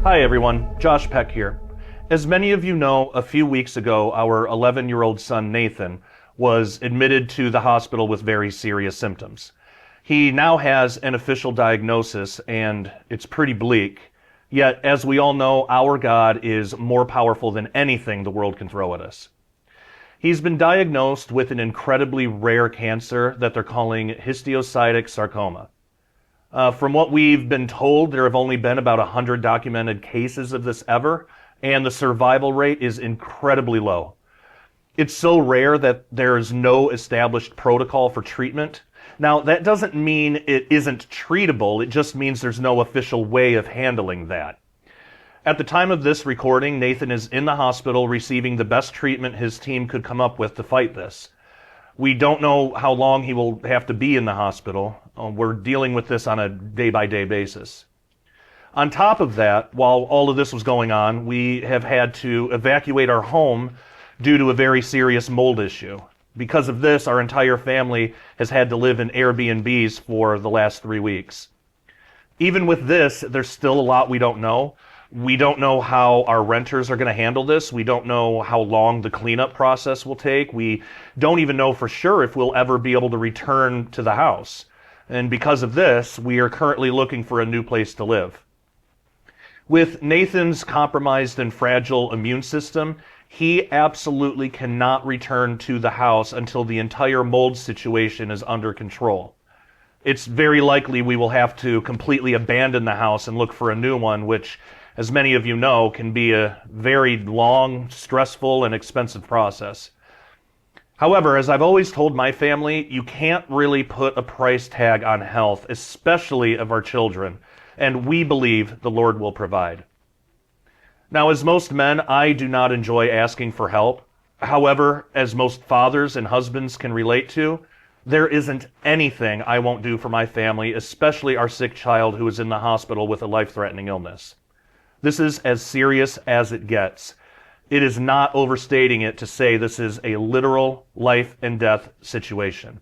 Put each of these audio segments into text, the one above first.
Hi everyone, Josh Peck here. As many of you know, a few weeks ago, our 11-year-old son Nathan was admitted to the hospital with very serious symptoms. He now has an official diagnosis, and it's pretty bleak. Yet, as we all know, our God is more powerful than anything the world can throw at us. He's been diagnosed with an incredibly rare cancer that they're calling histiocytic sarcoma. From what we've been told, there have only been about 100 documented cases of this ever, and the survival rate is incredibly low. It's so rare that there is no established protocol for treatment. Now, that doesn't mean it isn't treatable, it just means there's no official way of handling that. At the time of this recording, Nathan is in the hospital receiving the best treatment his team could come up with to fight this. We don't know how long he will have to be in the hospital. We're dealing with this on a day-by-day basis. On top of that, while all of this was going on, we have had to evacuate our home due to a very serious mold issue. Because of this, our entire family has had to live in Airbnbs for the last 3 weeks. Even with this, there's still a lot we don't know. We don't know how our renters are going to handle this. We don't know how long the cleanup process will take. We don't even know for sure if we'll ever be able to return to the house. And because of this, we are currently looking for a new place to live. With Nathan's compromised and fragile immune system, he absolutely cannot return to the house until the entire mold situation is under control. It's very likely we will have to completely abandon the house and look for a new one, which, as many of you know, can be a very long, stressful, and expensive process. However, as I've always told my family, you can't really put a price tag on health, especially of our children, and we believe the Lord will provide. Now, as most men, I do not enjoy asking for help. However, as most fathers and husbands can relate to, there isn't anything I won't do for my family, especially our sick child who is in the hospital with a life-threatening illness. This is as serious as it gets. It is not overstating it to say this is a literal life and death situation.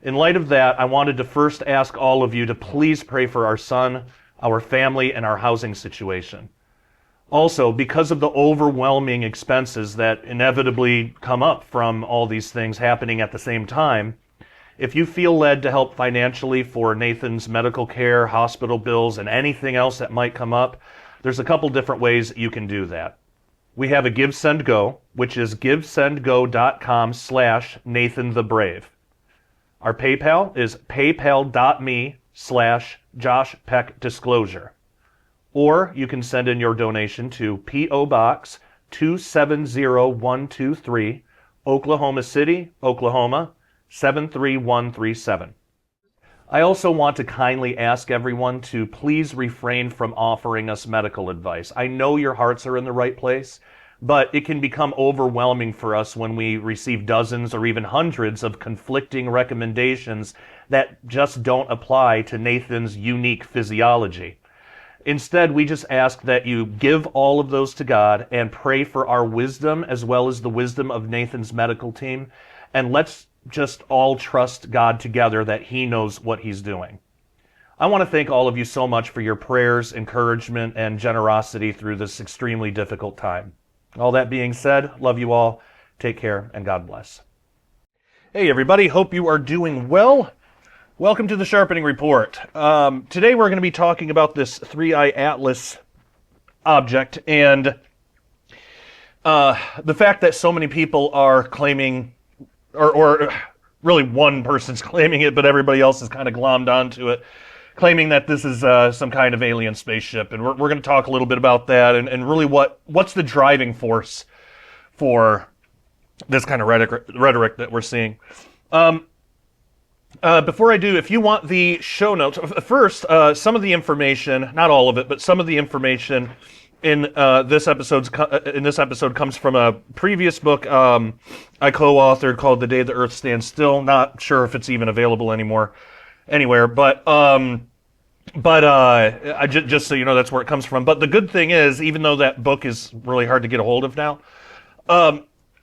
In light of that, I wanted to first ask all of you to please pray for our son, our family, and our housing situation. Also, because of the overwhelming expenses that inevitably come up from all these things happening at the same time, if you feel led to help financially for Nathan's medical care, hospital bills, and anything else that might come up, there's a couple different ways you can do that. We have a GiveSendGo, which is givesendgo.com/NathanTheBrave. Our PayPal is paypal.me/JoshPeckDisclosure. Or you can send in your donation to P.O. Box 270123, Oklahoma City, Oklahoma 73137. I also want to kindly ask everyone to please refrain from offering us medical advice. I know your hearts are in the right place, but it can become overwhelming for us when we receive dozens or even hundreds of conflicting recommendations that just don't apply to Nathan's unique physiology. Instead, we just ask that you give all of those to God and pray for our wisdom as well as the wisdom of Nathan's medical team, and let's just all trust God together that He knows what He's doing. I want to thank all of you so much for your prayers, encouragement, and generosity through this extremely difficult time. All that being said, love you all, take care, and God bless. Hey everybody, hope you are doing well. Welcome to the Sharpening Report. Today we're going to be talking about this 3-eye atlas object and the fact that so many people are claiming, or really one person's claiming it, but everybody else is kind of glommed onto it, claiming that this is some kind of alien spaceship. And we're going to talk a little bit about that and really what's the driving force for this kind of rhetoric that we're seeing. Before I do, if you want the show notes, first, some of the information, not all of it, but some of the information in this episode comes from a previous book I co-authored called "The Day the Earth Stands Still." Not sure if it's even available anywhere, but just so you know, that's where it comes from. But the good thing is, even though that book is really hard to get a hold of now,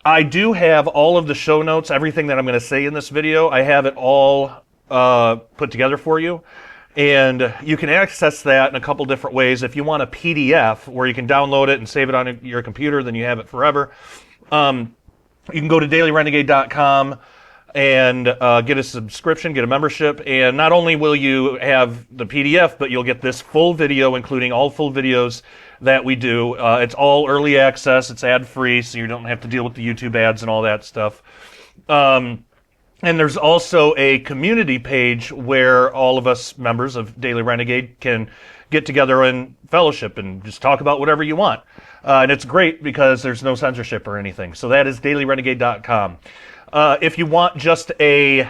I do have all of the show notes, everything that I'm going to say in this video. I have it all put together for you. And you can access that in a couple different ways. If you want a PDF where you can download it and save it on your computer, then you have it forever. You can go to dailyrenegade.com and get a subscription, get a membership, and not only will you have the PDF, but you'll get this full video, including all full videos that we do. It's all early access, it's ad-free, so you don't have to deal with the YouTube ads and all that stuff. And there's also a community page where all of us members of Daily Renegade can get together in fellowship and just talk about whatever you want. And it's great because there's no censorship or anything. So that is dailyrenegade.com. If you want just a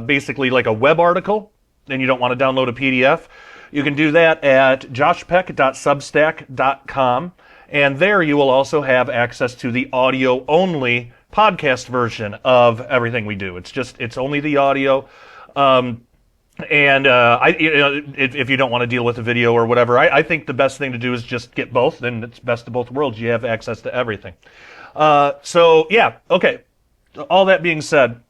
basically like a web article and you don't want to download a PDF, you can do that at joshpeck.substack.com. And there you will also have access to the audio-only podcast version of everything we do. It's only the audio. If you don't want to deal with the video or whatever, I think the best thing to do is just get both. Then it's best of both worlds. You have access to everything. So yeah, okay. All that being said,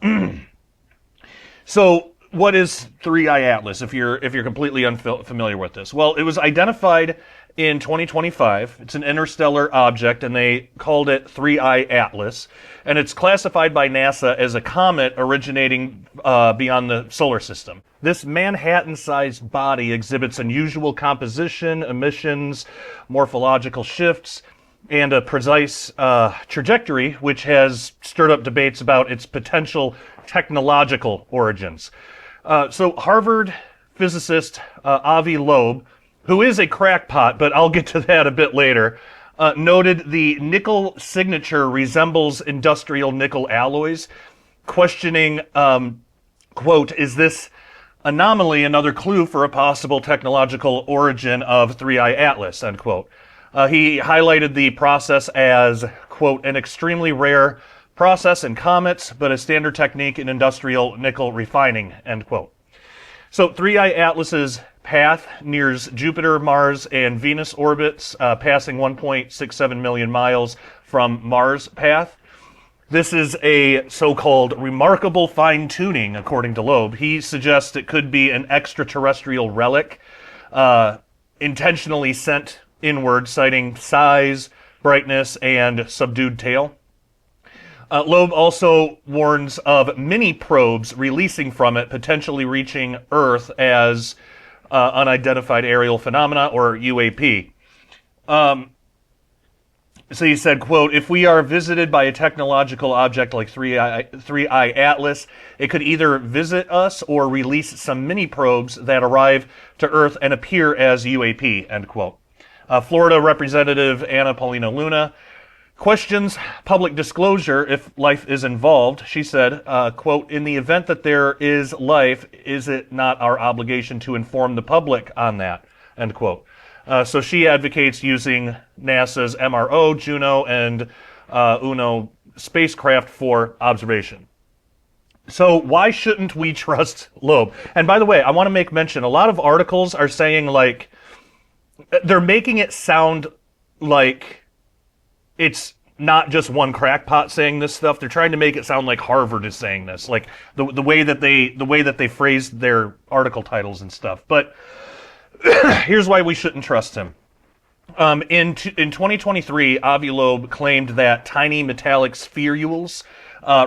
so what is 3i Atlas? If you're completely unfamiliar with this, well, it was identified in 2025. It's an interstellar object, and they called it 3i Atlas, and it's classified by NASA as a comet originating beyond the solar system. This Manhattan-sized body exhibits unusual composition, emissions, morphological shifts, and a precise trajectory, which has stirred up debates about its potential technological origins. So Harvard physicist Avi Loeb, who is a crackpot, but I'll get to that a bit later, noted the nickel signature resembles industrial nickel alloys, questioning, quote, "Is this anomaly another clue for a possible technological origin of 3i Atlas," end quote. He highlighted the process as, quote, "an extremely rare process in comets, but a standard technique in industrial nickel refining," end quote. So 3i Atlas's path nears Jupiter, Mars, and Venus orbits, passing 1.67 million miles from Mars' path. This is a so-called remarkable fine-tuning, according to Loeb. He suggests it could be an extraterrestrial relic, intentionally sent inward, citing size, brightness, and subdued tail. Loeb also warns of mini probes releasing from it, potentially reaching Earth as unidentified aerial phenomena, or UAP. So he said, quote, "If we are visited by a technological object like 3i Atlas, it could either visit us or release some mini probes that arrive to Earth and appear as UAP," end quote. Florida Representative Anna Paulina Luna questions public disclosure if life is involved. She said, quote, "In the event that there is life, is it not our obligation to inform the public on that?" End quote. So she advocates using NASA's MRO, Juno, and UNO spacecraft for observation. So why shouldn't we trust Loeb? And by the way, I want to make mention, a lot of articles are saying, like, they're making it sound like it's not just one crackpot saying this stuff. They're trying to make it sound like Harvard is saying this, like the way that they phrased their article titles and stuff. But here's why we shouldn't trust him. In 2023, Avi Loeb claimed that tiny metallic spherules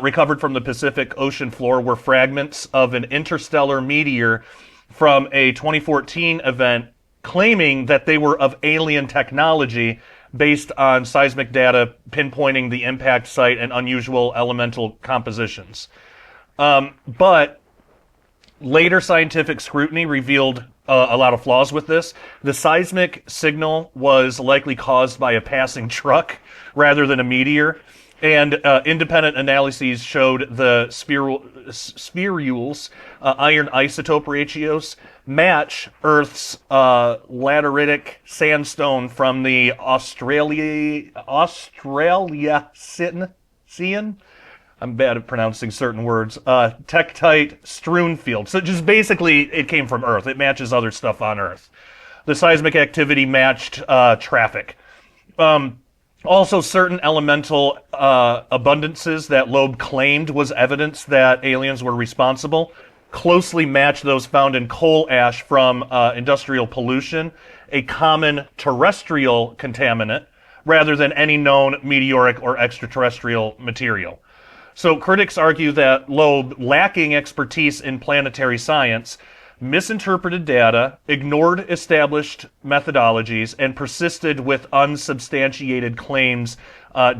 recovered from the Pacific Ocean floor were fragments of an interstellar meteor from a 2014 event, claiming that they were of alien technology based on seismic data pinpointing the impact site and unusual elemental compositions. But later scientific scrutiny revealed a lot of flaws with this. The seismic signal was likely caused by a passing truck rather than a meteor, and independent analyses showed the spherules, iron isotope ratios, match Earth's lateritic sandstone from the Australian. I'm bad at pronouncing certain words. Tektite strewn field. So just basically, it came from Earth. It matches other stuff on Earth. The seismic activity matched traffic. Also, certain elemental abundances that Loeb claimed was evidence that aliens were responsible closely match those found in coal ash from industrial pollution, a common terrestrial contaminant, rather than any known meteoric or extraterrestrial material. So critics argue that Loeb, lacking expertise in planetary science, misinterpreted data, ignored established methodologies, and persisted with unsubstantiated claims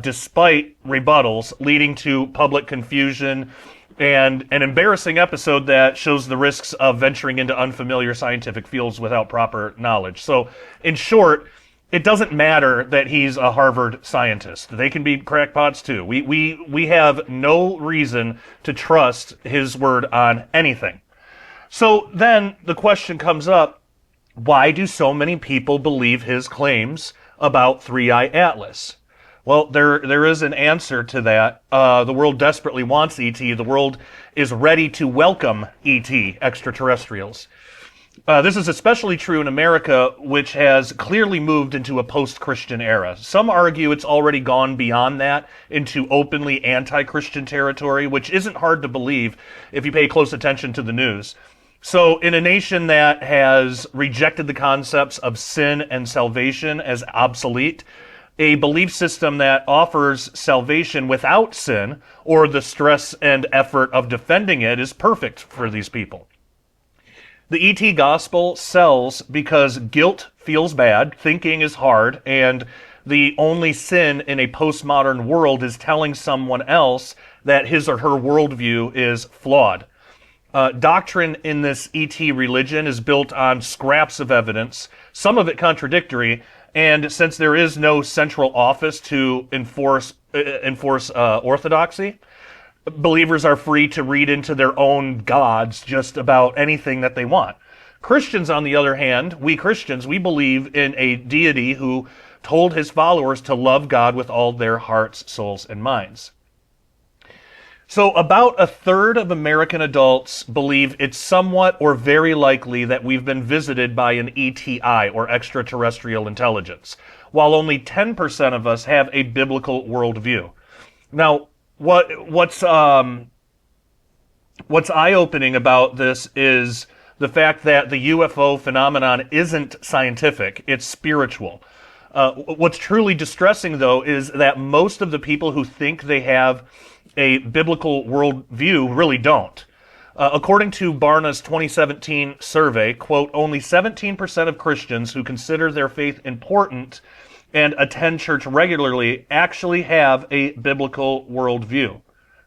despite rebuttals, leading to public confusion and an embarrassing episode that shows the risks of venturing into unfamiliar scientific fields without proper knowledge. So, in short, it doesn't matter that he's a Harvard scientist. They can be crackpots too. We have no reason to trust his word on anything. So then the question comes up, why do so many people believe his claims about Three-Eye Atlas? Well, there is an answer to that. The world desperately wants ET. The world is ready to welcome ET, extraterrestrials. This is especially true in America, which has clearly moved into a post-Christian era. Some argue it's already gone beyond that into openly anti-Christian territory, which isn't hard to believe if you pay close attention to the news. So in a nation that has rejected the concepts of sin and salvation as obsolete, a belief system that offers salvation without sin or the stress and effort of defending it is perfect for these people. The ET gospel sells because guilt feels bad, thinking is hard, and the only sin in a postmodern world is telling someone else that his or her worldview is flawed. Doctrine in this ET religion is built on scraps of evidence, some of it contradictory, and since there is no central office to enforce orthodoxy, believers are free to read into their own gods just about anything that they want. Christians, on the other hand, we Christians, we believe in a deity who told his followers to love God with all their hearts, souls, and minds. So about a third of American adults believe it's somewhat or very likely that we've been visited by an ETI, or extraterrestrial intelligence, while only 10% of us have a biblical worldview. Now, what's eye-opening about this is the fact that the UFO phenomenon isn't scientific, it's spiritual. What's truly distressing, though, is that most of the people who think they have a biblical worldview really don't. According to Barna's 2017 survey, quote, only 17% of Christians who consider their faith important and attend church regularly actually have a biblical worldview,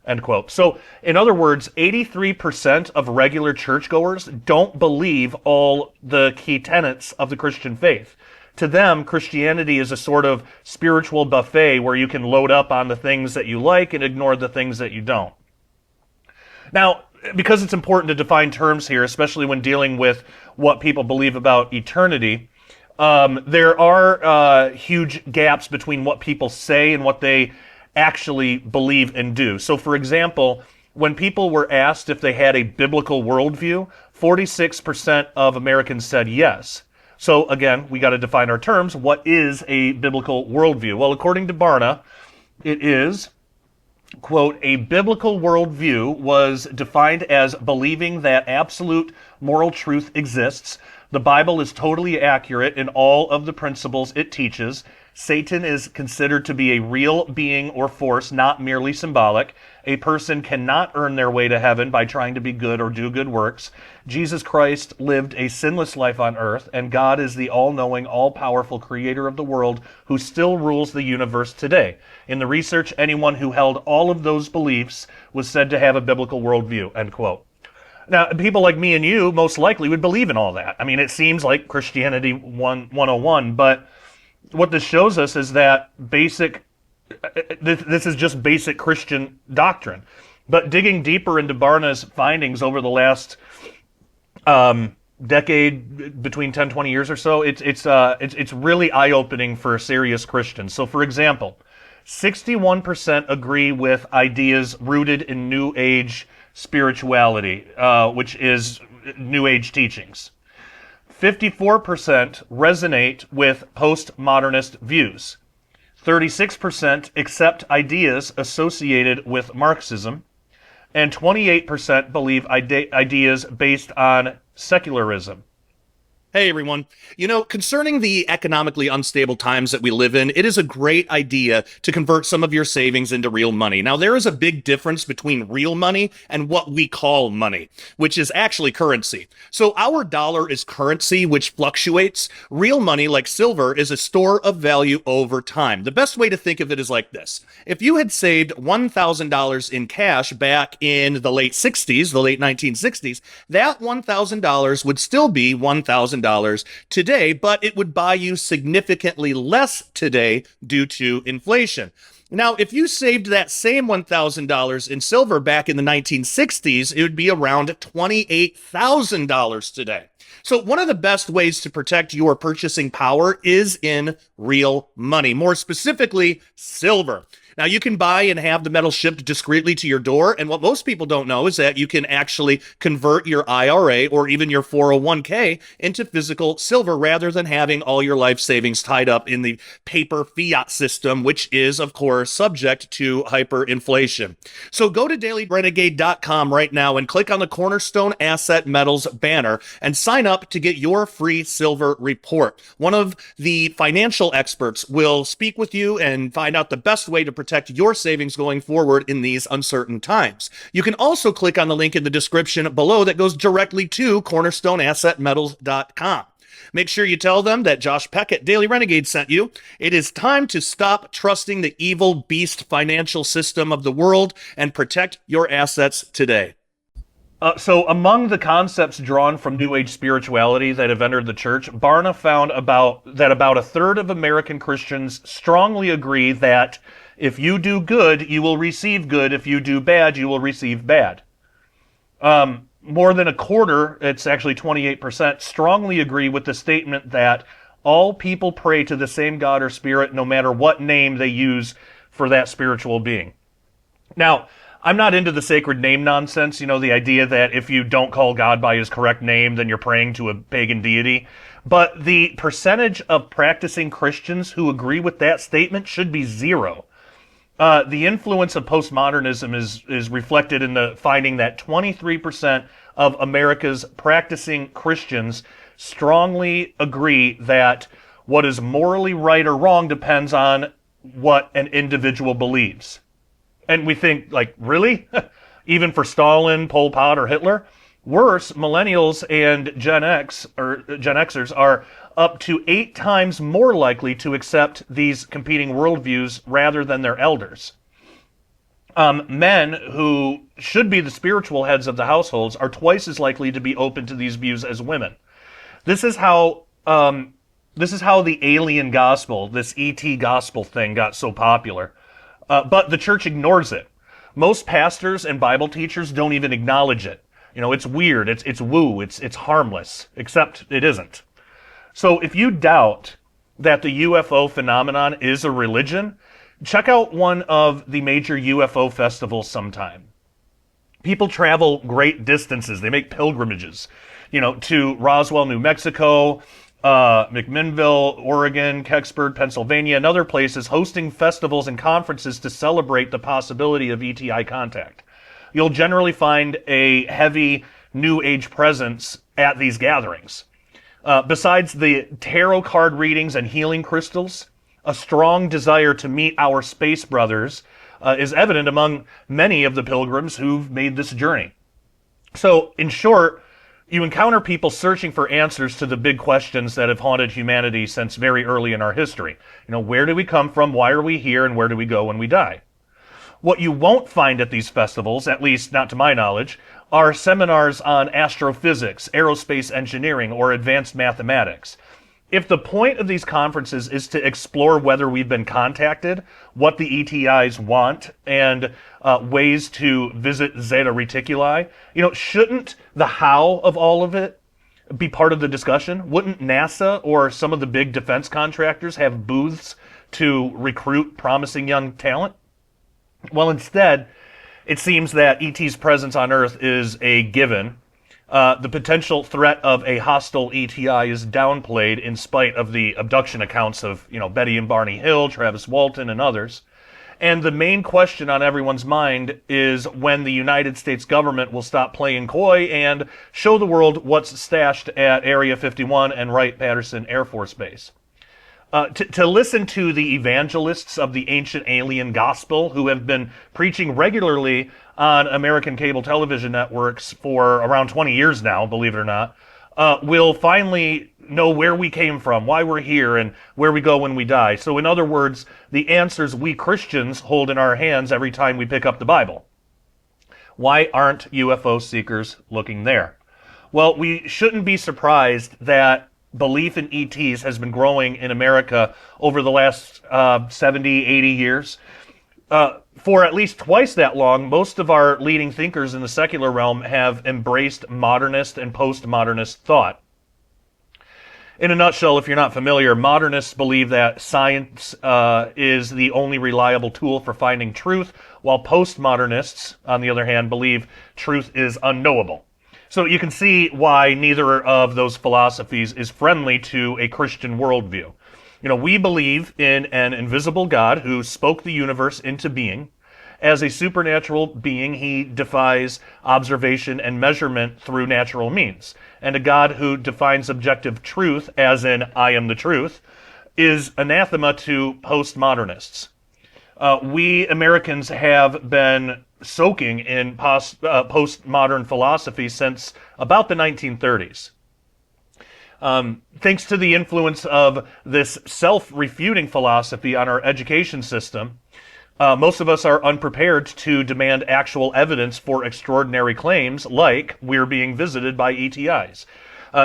end quote. So, in other words, 83% of regular churchgoers don't believe all the key tenets of the Christian faith. To them, Christianity is a sort of spiritual buffet where you can load up on the things that you like and ignore the things that you don't. Now, because it's important to define terms here, especially when dealing with what people believe about eternity, there are huge gaps between what people say and what they actually believe and do. So, for example, when people were asked if they had a biblical worldview, 46% of Americans said yes. So, again, we got to define our terms. What is a biblical worldview? Well, according to Barna, it is, quote, a biblical worldview was defined as believing that absolute moral truth exists. The Bible is totally accurate in all of the principles it teaches. Satan is considered to be a real being or force, not merely symbolic. A person cannot earn their way to heaven by trying to be good or do good works. Jesus Christ lived a sinless life on earth, and God is the all-knowing, all-powerful creator of the world who still rules the universe today. In the research, anyone who held all of those beliefs was said to have a biblical worldview, end quote. Now, people like me and you most likely would believe in all that. I mean, it seems like Christianity 101, but what this shows us is that this is just basic Christian doctrine. But digging deeper into Barna's findings over the last decade, between 10, 20 years or so, it's really eye-opening for serious Christians. So, for example, 61% agree with ideas rooted in New Age spirituality, which is New Age teachings. 54% resonate with postmodernist views. 36% accept ideas associated with Marxism. and 28% believe ideas based on secularism. Hey everyone. Concerning the economically unstable times that we live in, it is a great idea to convert some of your savings into real money. Now, there is a big difference between real money and what we call money, which is actually currency. So our dollar is currency, which fluctuates. Real money, like silver, is a store of value over time. The best way to think of it is like this. If you had saved $1,000 in cash back in the late 60s, the late 1960s, that $1,000 would still be $1,000 today, but it would buy you significantly less today due to inflation. Now, if you saved that same $1,000 in silver back in the 1960s, it would be around $28,000 today. So one of the best ways to protect your purchasing power is in real money, more specifically, silver. Now, you can buy and have the metal shipped discreetly to your door, and what most people don't know is that you can actually convert your IRA or even your 401k into physical silver rather than having all your life savings tied up in the paper fiat system, which is, of course, subject to hyperinflation. So go to dailyrenegade.com right now and click on the Cornerstone Asset Metals banner and sign up to get your free silver report. One of the financial experts will speak with you and find out the best way to protect your savings going forward in these uncertain times. You can also click on the link in the description below that goes directly to cornerstoneassetmetals.com. Make sure you tell them that Josh Peck at Daily Renegade sent you. It is time to stop trusting the evil beast financial system of the world and protect your assets today. So among the concepts drawn from New Age spirituality that have entered the church, Barna found that about a third of American Christians strongly agree that if you do good, you will receive good. If you do bad, you will receive bad. More than a quarter, it's actually 28%, strongly agree with the statement that all people pray to the same God or spirit, no matter what name they use for that spiritual being. Now, I'm not into the sacred name nonsense, the idea that if you don't call God by his correct name, then you're praying to a pagan deity. But the percentage of practicing Christians who agree with that statement should be zero. The influence of postmodernism is reflected in the finding that 23% of America's practicing Christians strongly agree that what is morally right or wrong depends on what an individual believes. And we think, really? Even for Stalin, Pol Pot, or Hitler? Worse, millennials and Gen Xers are up to 8 times more likely to accept these competing worldviews rather than their elders. Men who should be the spiritual heads of the households are twice as likely to be open to these views as women. This is how the alien gospel, this ET gospel thing, got so popular. But the church ignores it. Most pastors and Bible teachers don't even acknowledge it. It's weird, it's woo, it's harmless, except it isn't. So if you doubt that the UFO phenomenon is a religion, check out one of the major UFO festivals sometime. People travel great distances. They make pilgrimages, to Roswell, New Mexico, McMinnville, Oregon, Kecksburg, Pennsylvania, and other places hosting festivals and conferences to celebrate the possibility of ETI contact. You'll generally find a heavy New Age presence at these gatherings. Besides the tarot card readings and healing crystals, a strong desire to meet our space brothers is evident among many of the pilgrims who've made this journey. So, in short, you encounter people searching for answers to the big questions that have haunted humanity since very early in our history. Where do we come from, why are we here, and where do we go when we die? What you won't find at these festivals, at least not to my knowledge, are seminars on astrophysics, aerospace engineering, or advanced mathematics. If the point of these conferences is to explore whether we've been contacted, what the ETIs want, and ways to visit Zeta Reticuli, shouldn't the how of all of it be part of the discussion? Wouldn't NASA or some of the big defense contractors have booths to recruit promising young talent? Well, instead, it seems that ET's presence on Earth is a given. The potential threat of a hostile ETI is downplayed in spite of the abduction accounts of, Betty and Barney Hill, Travis Walton, and others. And the main question on everyone's mind is when the United States government will stop playing coy and show the world what's stashed at Area 51 and Wright-Patterson Air Force Base. To listen to the evangelists of the ancient alien gospel who have been preaching regularly on American cable television networks for around 20 years now, believe it or not, will finally know where we came from, why we're here, and where we go when we die. So in other words, the answers we Christians hold in our hands every time we pick up the Bible. Why aren't UFO seekers looking there? Well, we shouldn't be surprised that belief in ETs has been growing in America over the last 70, 80 years. For at least twice that long, most of our leading thinkers in the secular realm have embraced modernist and postmodernist thought. In a nutshell, if you're not familiar, modernists believe that science is the only reliable tool for finding truth, while postmodernists, on the other hand, believe truth is unknowable. So you can see why neither of those philosophies is friendly to a Christian worldview. You know, we believe in an invisible God who spoke the universe into being. As a supernatural being, he defies observation and measurement through natural means. And a God who defines objective truth, as in, I am the truth, is anathema to postmodernists. We Americans have been soaking in postmodern philosophy since about the 1930s. Thanks to the influence of this self-refuting philosophy on our education system, most of us are unprepared to demand actual evidence for extraordinary claims like we're being visited by ETIs.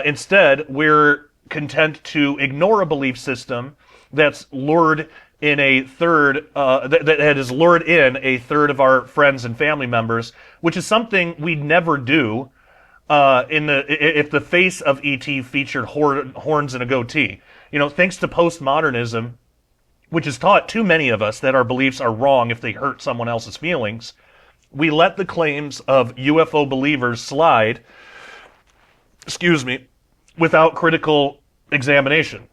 Instead, we're content to ignore a belief system that's lured in a third, that has lured in a third of our friends and family members, which is something we'd never do if the face of ET featured horns and a goatee. You know, thanks to postmodernism, which has taught too many of us that our beliefs are wrong if they hurt someone else's feelings, we let the claims of UFO believers slide, without critical examination.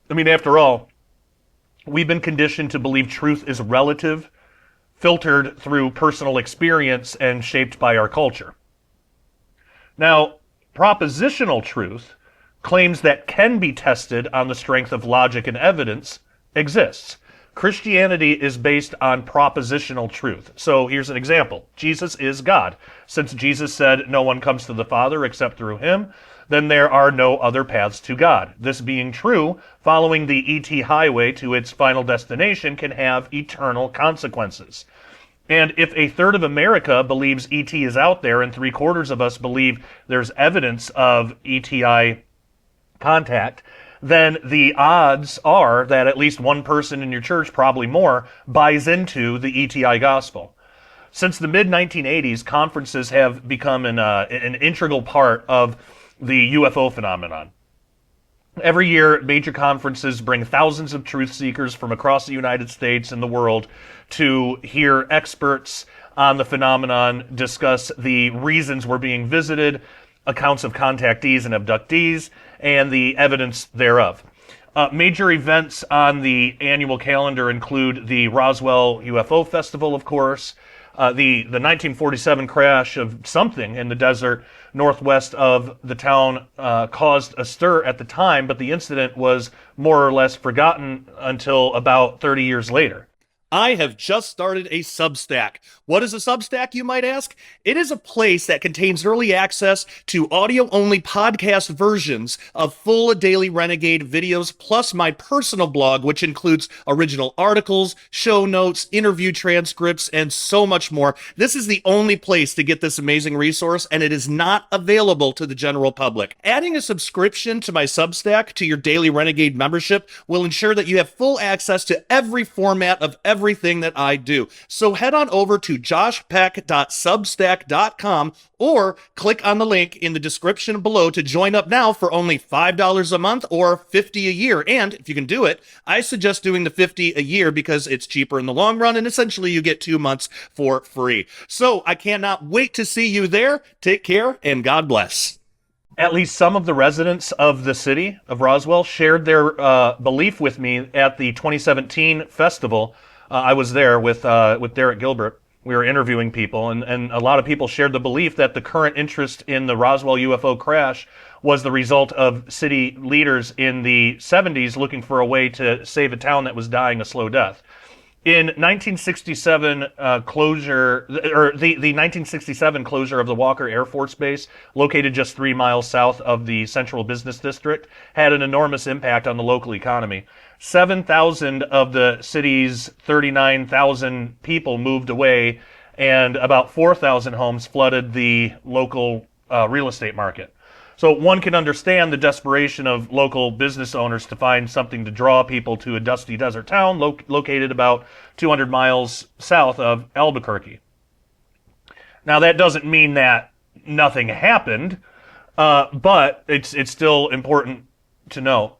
I mean, after all, we've been conditioned to believe truth is relative, filtered through personal experience, and shaped by our culture. Now, propositional truth, claims that can be tested on the strength of logic and evidence, exists. Christianity is based on propositional truth. So here's an example. Jesus is God. Since Jesus said no one comes to the Father except through him, then there are no other paths to God. This being true, following the ET highway to its final destination can have eternal consequences. And if a third of America believes ET is out there and 3/4 of us believe there's evidence of ETI contact, then the odds are that at least one person in your church, probably more, buys into the ETI gospel. Since the mid-1980s, conferences have become an integral part of the UFO phenomenon. Every year, major conferences bring thousands of truth seekers from across the United States and the world to hear experts on the phenomenon discuss the reasons we're being visited, accounts of contactees and abductees, and the evidence thereof. Major events on the annual calendar include the Roswell UFO Festival, of course, the 1947 crash of something in the desert northwest of the town caused a stir at the time, but the incident was more or less forgotten until about 30 years later. I have just started a Substack. What is a Substack, you might ask? It is a place that contains early access to audio-only podcast versions of full Daily Renegade videos, plus my personal blog, which includes original articles, show notes, interview transcripts, and so much more. This is the only place to get this amazing resource, and it is not available to the general public. Adding a subscription to my Substack to your Daily Renegade membership will ensure that you have full access to every format of everything that I do. So head on over to joshpeck.substack.com or click on the link in the description below to join up now for only $5 a month or $50 a year. And if you can do it, I suggest doing the $50 a year because it's cheaper in the long run and essentially you get 2 months for free. So I cannot wait to see you there. Take care and God bless. At least some of the residents of the city of Roswell shared their belief with me at the 2017 festival I was there with Derek Gilbert. We were interviewing people, and a lot of people shared the belief that the current interest in the Roswell UFO crash was the result of city leaders in the 70s looking for a way to save a town that was dying a slow death. In 1967 the 1967 closure of the Walker Air Force Base, located just 3 miles south of the Central Business District, had an enormous impact on the local economy. 7,000 of the city's 39,000 people moved away, and about 4,000 homes flooded the local real estate market. So one can understand the desperation of local business owners to find something to draw people to a dusty desert town located about 200 miles south of Albuquerque. Now, that doesn't mean that nothing happened, but it's still important to know.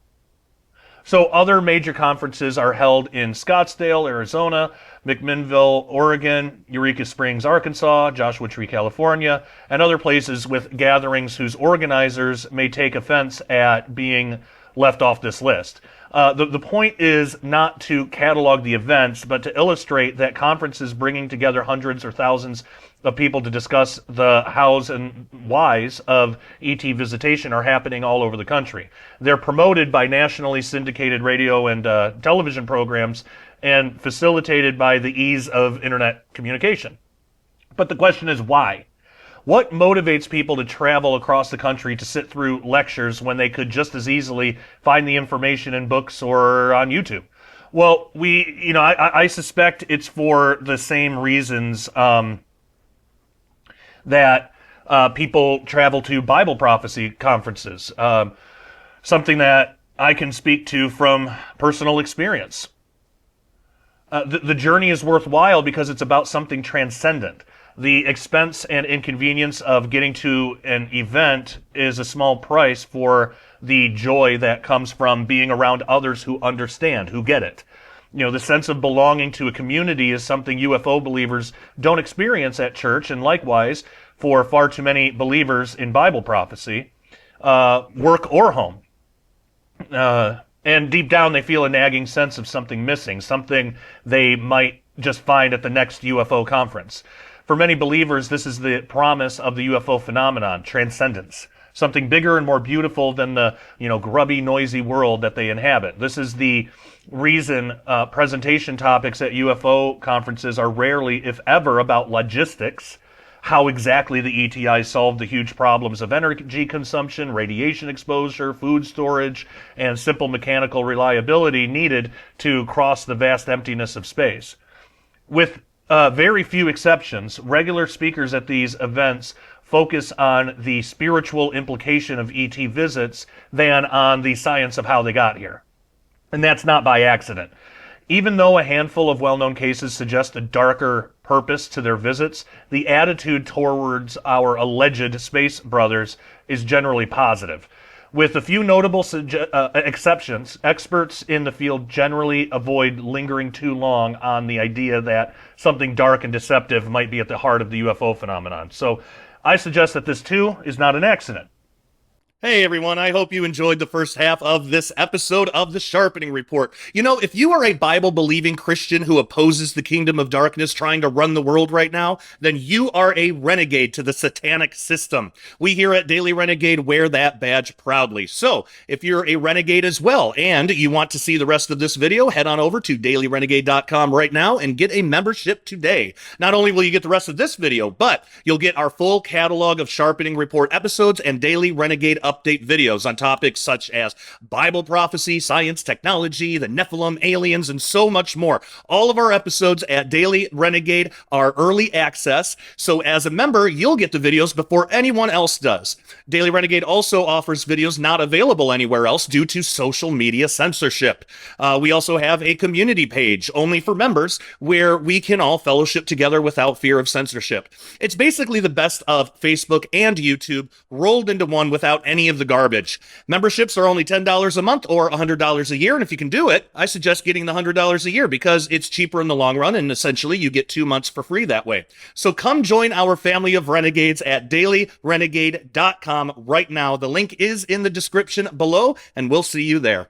So other major conferences are held in Scottsdale, Arizona, McMinnville, Oregon, Eureka Springs, Arkansas, Joshua Tree, California, and other places with gatherings whose organizers may take offense at being left off this list. The point is not to catalog the events, but to illustrate that conferences bringing together hundreds or thousands of people to discuss the hows and whys of ET visitation are happening all over the country. They're promoted by nationally syndicated radio and television programs and facilitated by the ease of internet communication. But the question is why? What motivates people to travel across the country to sit through lectures when they could just as easily find the information in books or on YouTube? Well, I suspect it's for the same reasons that people travel to Bible prophecy conferences, something that I can speak to from personal experience. The journey is worthwhile because it's about something transcendent. The expense and inconvenience of getting to an event is a small price for the joy that comes from being around others who understand, who get it. The sense of belonging to a community is something UFO believers don't experience at church, and likewise, for far too many believers in Bible prophecy, work or home. And deep down, they feel a nagging sense of something missing, something they might just find at the next UFO conference. For many believers, this is the promise of the UFO phenomenon, transcendence, something bigger and more beautiful than the grubby, noisy world that they inhabit. This is the reason presentation topics at UFO conferences are rarely, if ever, about logistics, how exactly the ETIs solved the huge problems of energy consumption, radiation exposure, food storage, and simple mechanical reliability needed to cross the vast emptiness of space. With very few exceptions, regular speakers at these events focus on the spiritual implication of ET visits than on the science of how they got here. And that's not by accident. Even though a handful of well-known cases suggest a darker purpose to their visits, the attitude towards our alleged space brothers is generally positive. With a few notable exceptions, experts in the field generally avoid lingering too long on the idea that something dark and deceptive might be at the heart of the UFO phenomenon. So I suggest that this too is not an accident. Hey everyone, I hope you enjoyed the first half of this episode of the Sharpening Report. If you are a Bible-believing Christian who opposes the kingdom of darkness trying to run the world right now, then you are a renegade to the satanic system. We here at Daily Renegade wear that badge proudly. So, if you're a renegade as well and you want to see the rest of this video, head on over to dailyrenegade.com right now and get a membership today. Not only will you get the rest of this video, but you'll get our full catalog of Sharpening Report episodes and Daily Renegade update videos on topics such as Bible prophecy, science, technology, the Nephilim, aliens, and so much more. All of our episodes at Daily Renegade are early access, so as a member, you'll get the videos before anyone else does. Daily Renegade also offers videos not available anywhere else due to social media censorship. We also have a community page only for members where we can all fellowship together without fear of censorship. It's basically the best of Facebook and YouTube rolled into one without any of the garbage. Memberships are only $10 a month or $100 a year, and if you can do it, I suggest getting the $100 a year because it's cheaper in the long run, and essentially you get 2 months for free that way. So come join our family of renegades at dailyrenegade.com right now. The link is in the description below, and we'll see you there.